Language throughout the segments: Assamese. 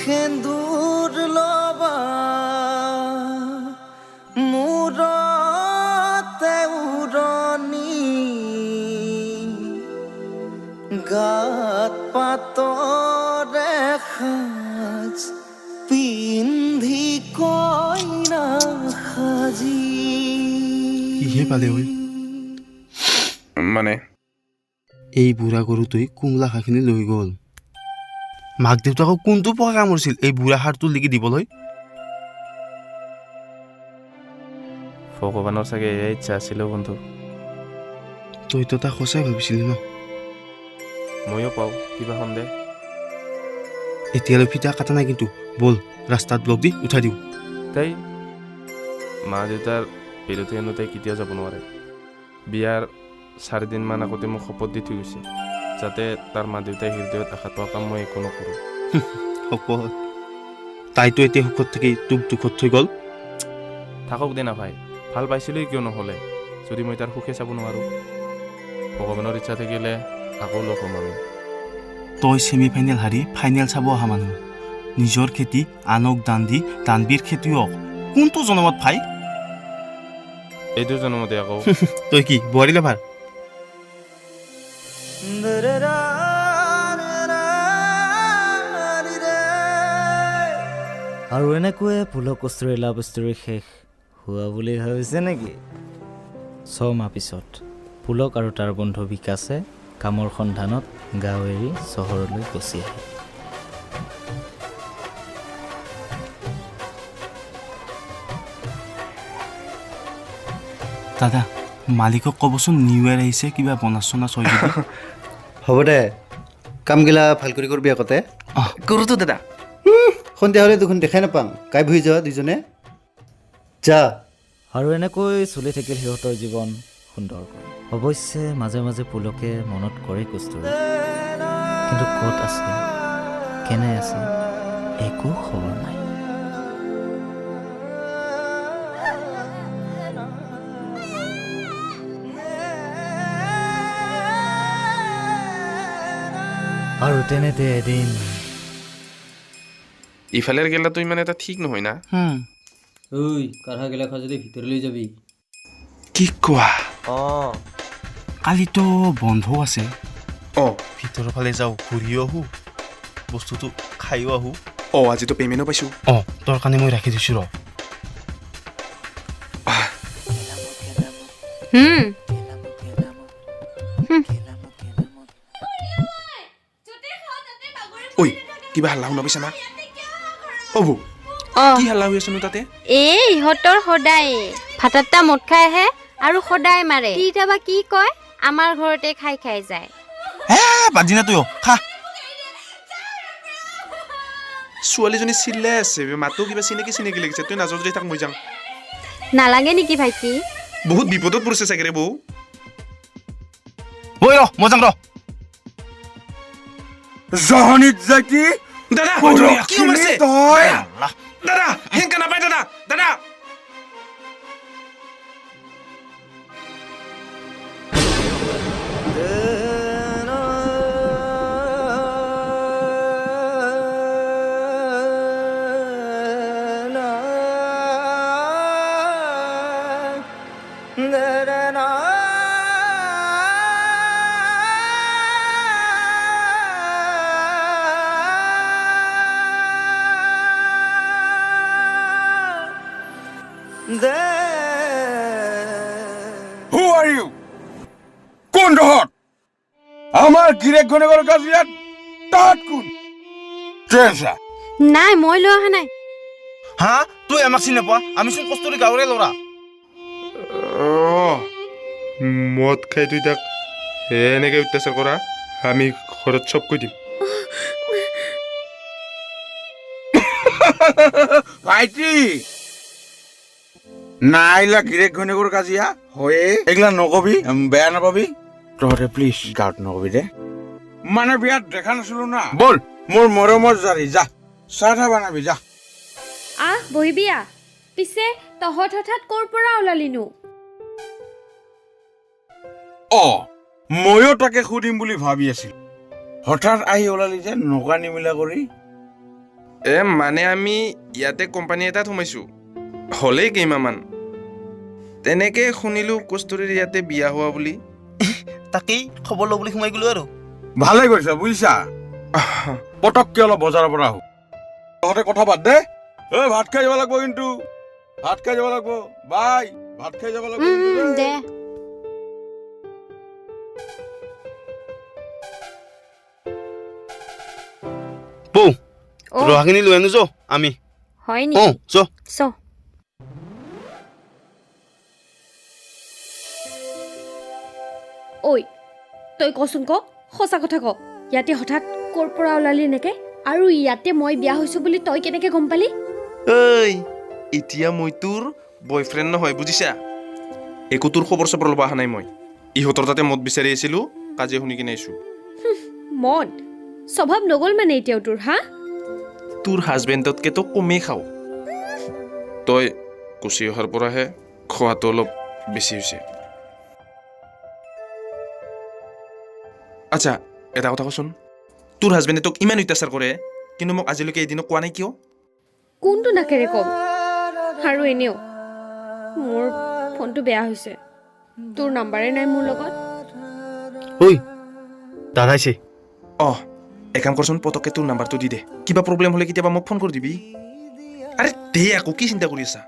সেন্দুৰ লবা মূৰতে উৰণি গাত পাতৰে সাজ পিন্ধি কইনা সাজি কিহে পালে ঐ মানে এই বুঢ়া গৰুটোৱে কুমলা খাখিনি লৈ গ'ল মাক দেউতাকক কোনটো পোৱা কাম কৰিছিল এই বুঢ়া হাৰটো লিখি দিবলৈ ভগৱানৰ চাগে এয়াই ইচ্ছা আছিল বন্ধু তইতো তাক সঁচাই ভাবিছিলি ন ময়ো পাওঁ কিবা সন্দেহ এতিয়ালৈ ফিটা কাটা নাই কিন্তু বল ৰাস্তাত ব্লক দি উঠাই দিওঁ তাই মা দেউতাৰ বিৰুদ্ধে হেনো তাই কেতিয়াও যাব নোৱাৰে বিয়াৰ 4 দিনমান আগতে মোক শপত দি থৈ গৈছে যাতে তাৰ মা দেউতাই হৃদয়ত আঘাত পোৱা কাম মই একো নকৰোঁ শপত তাইতো এতিয়া সুখত থাকি তোক দুখত থৈ গ'ল থাকক দে না ভাই ভাল পাইছিলোই কিয় নহ'লে যদি মই তাৰ সুখে চাব নোৱাৰোঁ ভগৱানৰ ইচ্ছা থাকিলে আকৌ লগ হ'ম আমি তই ছেমি ফাইনেল হাৰি ফাইনেল চাব অহা মানুহ নিজৰ খেতি আনক দান দি দানবীৰ খেতিয়ক কোনটো জনমত ভাই এইটো জনমতে আকৌ তই কি বোৱাৰী লাভাৰ আৰু এনেকৈয়ে ফুলক কস্তুৰী লাভ ষ্টৰী শেষ হোৱা বুলি ভাবিছে নেকি 6 মাহ পিছত ফুলক আৰু তাৰ বন্ধু বিকাশে কামৰ সন্ধানত গাঁও এৰি চহৰলৈ গুচি আহে দাদা মালিকক ক'বচোন নিউ ইয়েৰ আহিছে কিবা বনাছ চনাছ হয় যদি হ'ব দে কামগিলা ভাল কৰি কৰবি আগতে কৰোঁতো দাদা সন্ধিয়া হ'লে দেখোন দেখাই নাপাম কাই বহি যোৱা দুইজনে যা আৰু এনেকৈ চলি থাকিল সিহঁতৰ জীৱন সুন্দৰকৈ অৱশ্যে মাজে মাজে পুলকে মনত কৰে কস্তুৰী কিন্তু ক'ত আছে কেনে আছে একো খবৰ নাই আৰু তেনেতে এদিন ইফালেৰ গেলাটো ইমান এটা ঠিক নহয় না ঐ কাঢ়া গিলা খা যদি ভিতৰলৈ যাবি কি কোৱা অঁ কালিতো বন্ধও আছে অঁ ভিতৰৰ ফালে যাওঁ ঘূৰিও আহোঁ বস্তুটো খাইও আহোঁ অঁ আজিতো পে'মেণ্টো পাইছোঁ অঁ তোৰ কাৰণে মই ৰাখি দিছোঁ ৰ ঐ কিবা হাল্লা শুনা পাইছা না হ'ব কি হাল্লা হৈ আছেনো তাতে ইহঁতৰ সদায় ভাতটা মদ খাই আহে আৰু সদায় মাৰে কেতিয়াবা কি কয় আমাৰ ঘৰতে খাই খাই যায় বাজি না তই খা ছোৱালীজনী চিল্লাই আছে মাতো কিবা চিনাকি চিনাকি লাগিছে তই নাযাওঁ যদি তাক মই যাওঁ নালাগে নেকি ভাইটি বহুত বিপদত পৰিছে চাগে ৰে বৌ বৈ ৰ মই যাম ৰ জহনিত জাকি দাদা কি হৈছে দাদা হেংকা নাপায় দাদা দাদা Who are you? কোন ডহত আমার গিরেক ঘনেগর কাজিয়াত তাত কোন ট্রেসা নাই মই লৈ অহা নাই হা তুই আমাক চিনি পোৱা আমি চোন কস্তুৰী গাঁৱৰে ল'ৰা মদ খাই তুই তাক এনেকৈ অত্যাচাৰ কৰা আমি ঘৰত চব কৈ দিম ভাইটি নাইলা গিৰেক ঘনেগৰ কাজিয়া হয়ে এগুলা নকবি বেয়া নাপাবি তহঁতে প্লিজ গাঁৱত নকবি দে মানে বিয়াত দেখা নাছিলো না বল মোৰ মৰমৰ জাৰি যা চাহ ঠাহ বানাবি যা বহিবি পিছে তহঁত হঠাৎ ক'ৰ পৰা ওলালিনো ময়ো তাকে সুধিম বুলি ভাবি আছিল হঠাৎ আহি ওলালি যে নকা নিমিলা কৰি মানে আমি ইয়াতে কোম্পানী এটাত সোমাইছোঁ হ'লেই কেইমাহমান তেনেকে শুনিলোঁ কস্তুৰীৰ ইয়াতে বিয়া হোৱা বুলি তাকেই খবৰ ল'ব বুলি সোমাই গ'লো আৰু ভালে কৰিছা বুজিছা পটককে অলপ বজাৰৰ পৰা আহোঁ তহঁতে কথা পাত দে ভাত খাই যাব লাগিব কিন্তু ভাত খাই যাব লাগিব বাই ভাত খাই যাব লাগিব কিন্তু দে বৌ অ ৰহাখিনি লৈ আনো আমি হয় নেকি চ ঐ তই কচোন ক সঁচা কথা ক ইয়াতে হঠাৎ ক'ৰ পৰা ওলালি এনেকে আৰু ইয়াতে মই বিয়া হৈছো বুলি তই কেনেকে গম পালি ঐ এতিয়া মই তোৰ বয়ফ্ৰেণ্ড নহয় বুজিছা একো তোৰ খবৰ চবৰ ল'ব অহা নাই মই ইহঁতৰ তাতে মদ বিচাৰি আহিছিলোঁ কাজিয়া শুনি কিনে আহিছোঁ মদ স্বভাৱ নগ'ল মানে এতিয়াও তোৰ হা তোৰ হাজবেণ্ডতকেতো কমেই খাওঁ তই গুচি অহাৰ পৰাহে খোৱাটো অলপ বেছি হৈছে আচ্ছা এটা কথা কচোন তোৰ হাজবেণ্ডে তোক ইমান অত্যাচাৰ কৰে কিন্তু মোক আজিলৈকে এদিনো কোৱা নাই কিয় কোনটো নাকেৰে ক'ম আৰু এনেও মোৰ ফোনটো বেয়া হৈছে তোৰ নাম্বাৰে নাই মোৰ লগত ঐ দাদাইছে এক কাম কৰচোন পটককৈ তোৰ নাম্বাৰটো দি দে কিবা প্ৰব্লেম হ'লে কেতিয়াবা মোক ফোন কৰি দিবি আৰে দে আকৌ কি চিন্তা কৰি আছা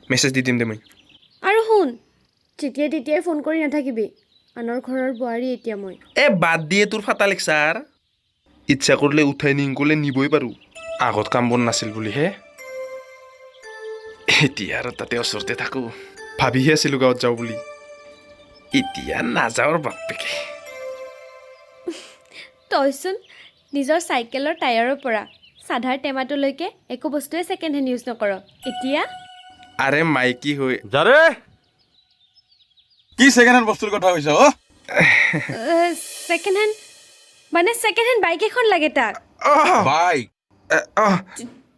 মেছেজ দি দিম দে মই আৰু শুন যেতিয়াই তেতিয়াই ফোন কৰি নাথাকিবি আনৰ ঘৰৰ বোৱাৰী এতিয়া মই বাদ দিয়ে তোৰ ফাটা লেকচাৰ ইচ্ছা কৰিলে উঠাই নিংকলে নিবই পাৰোঁ আগত কাম বন নাছিল বুলিহে এতিয়া আৰু তাতে ওচৰতে থাকোঁ ভাবিহে আছিলোঁ গাঁৱত যাওঁ বুলি এতিয়া নাযাওঁ বাপেকে তইচোন নিজৰ চাইকেলৰ টায়াৰৰ পৰা চাধাৰ টেমাটোলৈকে একো বস্তুৱে ছেকেণ্ড হেণ্ড ইউজ নকৰ এতিয়া আৰে মাইকী হৈ যাৰে কি ছেকেণ্ড হেণ্ড বস্তুৰ কথা কৈছা ছেকেণ্ড হেণ্ড মানে ছেকেণ্ড হেণ্ড বাইক এখন লাগে তাক বাইক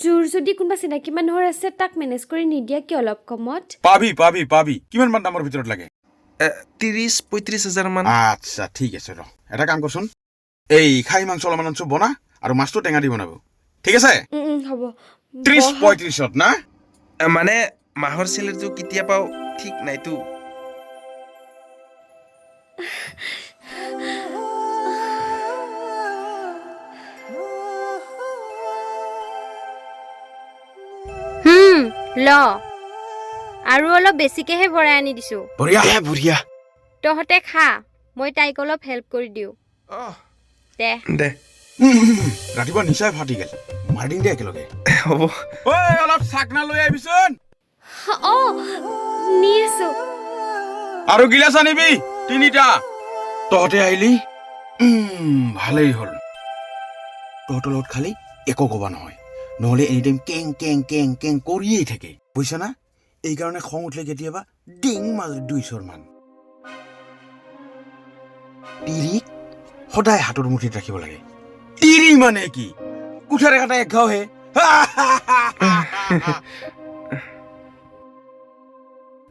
তোৰ যদি কোনোবা চিনাকি মানুহৰ আছে তাক মেনেজ কৰি নিদিয়া কি অলপ কমত পাবি কিমান মান দামৰ ভিতৰত লাগে 30-35 হাজাৰ মান আচ্ছা ঠিক আছে ৰ এটা কাম কৰচোন এই খাহী মাংস অলপমান আনছো বনা আৰু মাছটো টেঙা দি বনাব ঠিক আছে হ'ব 30-35ত না মানে মাহৰ চেলেৰিটো কেতিয়া পাওঁ ঠিক নাইতো ল আৰু অলপ বেছিকেহে ভৰাই আনি দিছোঁ বঢ়িয়া তহঁতে খা মই তাইক অলপ হেল্প কৰি দিওঁ দে দে ৰাতিপুৱা নিচাই ফাটি গেল মাৰি দিম দে একেলগে হ'ব ঐ অলপ চাকনা লৈ আহিবিচোন নি আছো আৰু গিলাচ আনিবি 3টা তহঁতে আহিলি ভালেই হ'ল তহঁতৰ লগত খালি একো ক'বা নহয় নহ'লে এনি টাইম কেং কেং কেং কেং কৰিয়েই থাকে বুজিছা না এইকাৰণে খং উঠিলে কেতিয়াবা ডিং মাজত 200 মান তিৰিক সদায় হাতৰ মুঠিত ৰাখিব লাগে তিৰি মানে কি কুঠাৰে কাটা এক ঘাওহে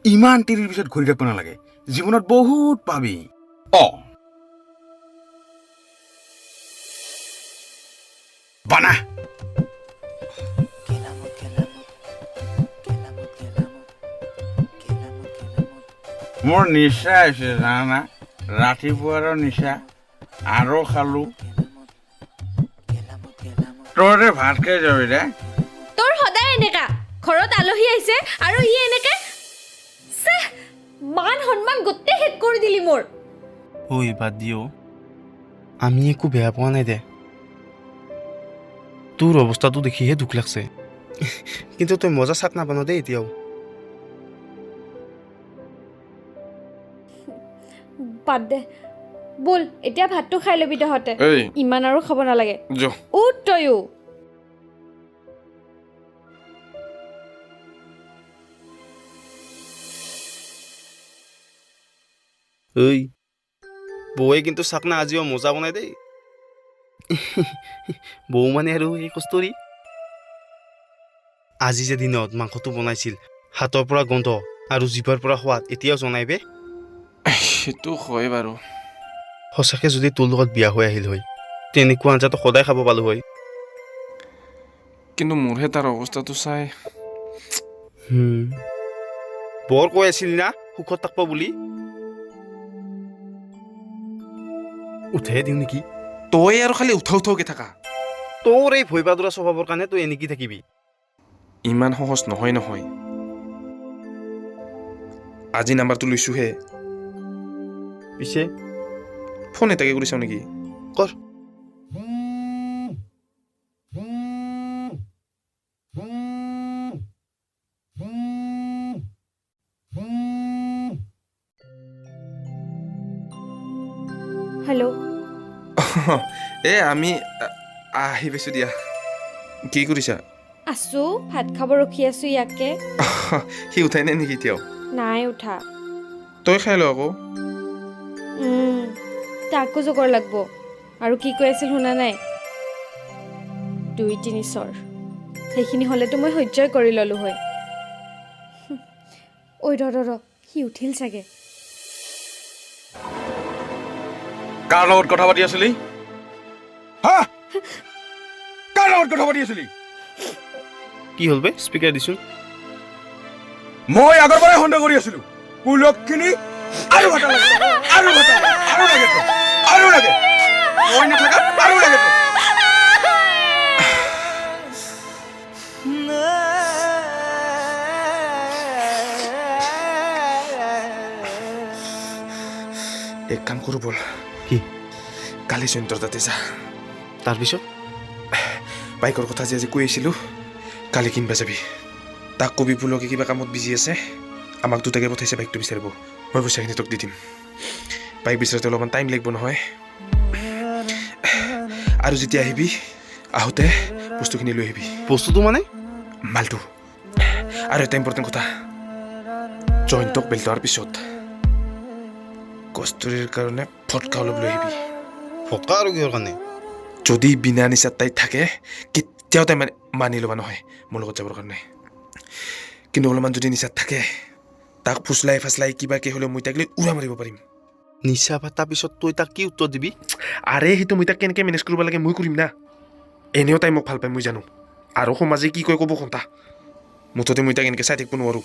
ইমান তিৰিৰ পিছত ঘূৰি থাকিব নালাগে জীৱনত বহুত পাবি বানা মোৰ নিচা হৈছে জানা ৰাতিপুৱাৰ নিচা আৰু খালো তহঁতে ভাত খাই যাবি দে তোৰ সদায় এনেকা ঘৰত আলহী আহিছে আৰু ই এনেকে মান সন্মান গোটেই শেষ কৰি দিলি মোৰ ঐ বাদ দিও আমি একো বেয়া পোৱা নাই দে তোৰ অৱস্থাটো দেখিহে দুখ লাগছে কিন্তু তই মজা চাক নাপানো দেই এতিয়াও বাদ দে বল এতিয়া ভাতটো খাই ল'বি তহঁতে এই ইমান আৰু খাব নালাগে যো উঠ তয়ো ঐ বৌয়ে কিন্তু চাকনা আজিও মজা বনাই দেই বৌ মানে আৰু এই কষ্টৰি আজি যে দিনত মাংসটো বনাইছিল হাতৰ পৰা গন্ধ আৰু জিভাৰ পৰা সোৱাদ এতিয়াও জনাই বে সেইটো হয় বাৰু সঁচাকে যদি তোৰ লগত বিয়া হৈ আহিল হয় তেনেকুৱা আঞ্জাটো সদায় খাব পালোঁ হয়। কিন্তু মোৰহে তাৰ অৱস্থাটো চাই বৰ কৈ আছিল না সুখত থাকব বুলি। উঠাই দিওঁ নেকি? তই আৰু খালি উঠাকে থাকা। তোৰ এই ভয় বাদৰা স্বভাৱৰ কাৰণে তই এনেকি থাকিবি। ইমান সহজ নহয় নহয়। আজি নাম্বাৰটো লৈছোহে, পিছে ফোন এটাকে কৰি চাওঁ নেকি? কৰ। হেল্ল'। আমি আহি পাইছোঁ দিয়া। কি কৰিছা? আছোঁ, ভাত খাব ৰখি আছোঁ ইয়াকে। সি উঠাই নাই নেকি এতিয়াও? নাই উঠা। তই খাই ল আকৌ। তাকো জগৰ লাগব। আৰু কি কৈ আছিল শুনা নাই? 2-3 চৰ সেইখিনি হ'লেতো মই সহ্যই কৰি ল'লোঁ হয়। ঐ ৰ সি উঠিল চাগে। কাৰ লগত কথা পাতি আছিলি? হা? কাৰ লগত কথা পাতি আছিলি? কি হ'ল বে? স্পীকাৰ দিছোঁ। মই আগৰ পৰাই সন্দেহ কৰি আছিলো। পুলকখিনি আৰু ভাতা লাগে, আৰু ভাতা লাগে, আৰু লাগে তো, আৰু লাগে। মই নাথাকা আৰু লাগে তো। এক কাম কৰোঁ বল। কি? কালি জয়ন্তৰ তাতে যা। তাৰপিছত বাইকৰ কথা যে আজি কৈ আছিলোঁ, কালি কিনবা যাবি। তাক কবি পুলকে কিবা কামত বিজি আছে, আমাক দুটাকে পঠাইছে বাইকটো বিচাৰিব। মই পইচাখিনি তোক দি দিম। বাইক বিচাৰোঁতে অলপমান টাইম লাগিব নহয়। আৰু যেতিয়া আহিবি, আহোঁতে বস্তুখিনি লৈ আহিবি। বস্তুটো মানে? মালটো। আৰু এটা ইম্পৰ্টেণ্ট কথা, জয়ন্তক বেল লোৱাৰ পিছত কস্তুৰীৰ কাৰণে ফটকা অলপ লৈ আহিবি। ফটকা আৰু কিহৰ কাৰণে? যদি বিনা নিচাত তাই থাকে, কেতিয়াও তাই মানি ল'বা নহয় মোৰ লগত যাবৰ কাৰণে। কিন্তু অলপমান যদি নিচাত থাকে, তাক ফাচলাই কিবা কি হ'লেও মই তাক লৈ উৰা মাৰিব পাৰিম। নিচা ভাতাৰ পিছত তই তাক কি উত্তৰ দিবি? আৰে সেইটো মই তাক কেনেকৈ মেনেজ কৰিব লাগে মই কৰিম না। এনেও তাই মোক ভাল পায় মই জানো। আৰু সমাজে কি কয় ক'ব খন্তা। মুঠতে মই তাক এনেকৈ চাই থাকিব নোৱাৰোঁ।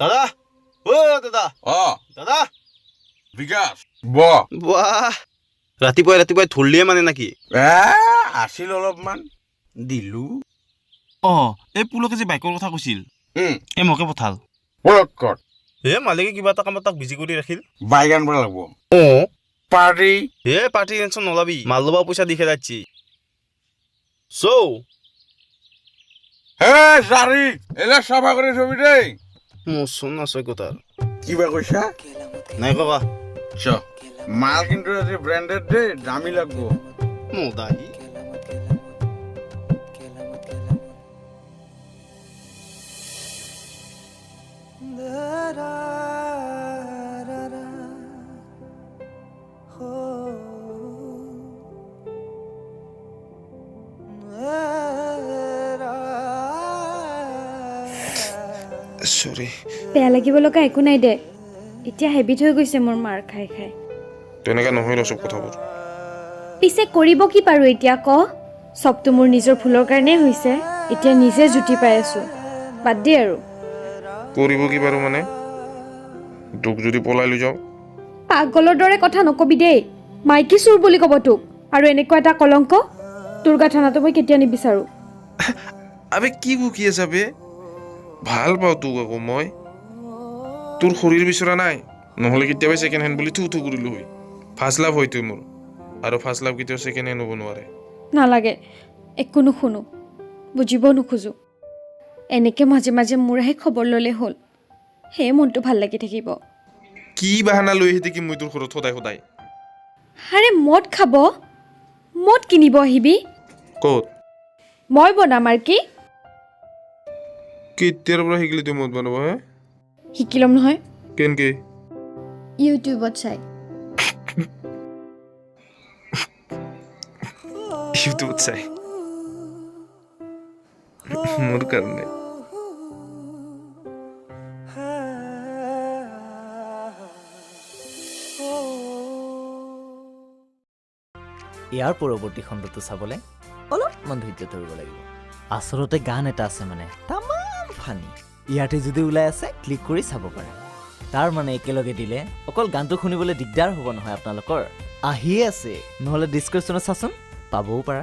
দাদা, দাদা, দাদা। বিকাশ বাহ, ৰাতিপুৱাই ধৰলিয়ে মানে নাকি? আছিল অলপমান দিলো। এই পুলকে যে বাইকৰ কথা কৈছিল, এই মোকে পঠাল। মালিকে কিবা এটা কামত তাক বিজি কৰি ৰাখিল। বাইক আনব লাগব। পাৰ্টি টেনচন নলবি, মাল ল'বা পইচা দি খেলাইছি। জাৰি এলে চাফা কৰি থবি দেই। মোচোন নাচয় কথাৰ কিবা কৈছা? নাই কবা। মাল কিন্তু আজি ব্ৰেণ্ডেড দেই, দামী লাগব। মোদাহি চৰি। বেয়া লাগিব লগা একো নাই দে। এতিয়া হেবিট হৈ গৈছে মোৰ মাৰ খাই খাই। তেনেকৈ নহয় ন চব কথাবোৰ। পিছে কৰিব কি পাৰোঁ এতিয়া ক? চবটো মোৰ নিজৰ ভুলৰ কাৰণেই হৈছে। এতিয়া নিজে জুতি পাই আছোঁ। বাদ দে আৰু। কৰিব কি বাৰু মানে? তোক যদি পলাই লৈ যাওঁ? পাগলৰ দৰে কথা নকবি দেই। মাইকী চোৰ বুলি ক'ব তোক। আৰু এনেকুৱা এটা কলংক তোৰ গাঁথনাটো মই কেতিয়া নিবিচাৰোঁ। আবে কি বকি আছা বে? ভাল পাওঁ তোক আকৌ মই। তোৰ শৰীৰ বিচৰা নাই, নহ'লে কেতিয়াবাই ছেকেণ্ড হেণ্ড বুলি থু কৰিলোঁ হয়। ফাৰ্ষ্ট লাভ হয়তো মোৰ, আৰু ফাৰ্ষ্ট লাভ কেতিয়াও ছেকেণ্ড হেণ্ড হ'ব নোৱাৰে। নালাগে, একো নুশুনো, বুজিব নোখোজো। এনেকৈ মাজে মাজে মোৰ আহি খবৰ ল'লে হ'ল, সেয়ে মনটো ভাল লাগি থাকিব। কি বাহানা লৈ আহি থাকিম মই তোৰ ঘৰত সদায়? আৰে মদ খাব, মদ কিনিব আহিবি। ক'ত? মই বনাম আৰু কি? কেতিয়াৰ পৰা শিকিলি তুই মদ বনাব? হে শিকি ল'ম নহয়। কেনকে? ইউটিউবত চাই। ইউটিউবত চাই? মোৰ কাৰণে? ইয়াৰ পৰৱৰ্তী খণ্ডটো চাবলৈ অলপমান ধৈৰ্য ধৰিব লাগিব আচলতে গান এটা আছে মানে তামাম ফানি ইয়াতে যদি ওলাই আছে ক্লিক কৰি চাব পাৰে তাৰ মানে একেলগে দিলে অকল গানটো শুনিবলৈ দিগদাৰ হ'ব নহয় আপোনালোকৰ আহিয়ে আছে নহ'লে ডিছক্ৰিপশ্যনত চাচোন পাবও পাৰা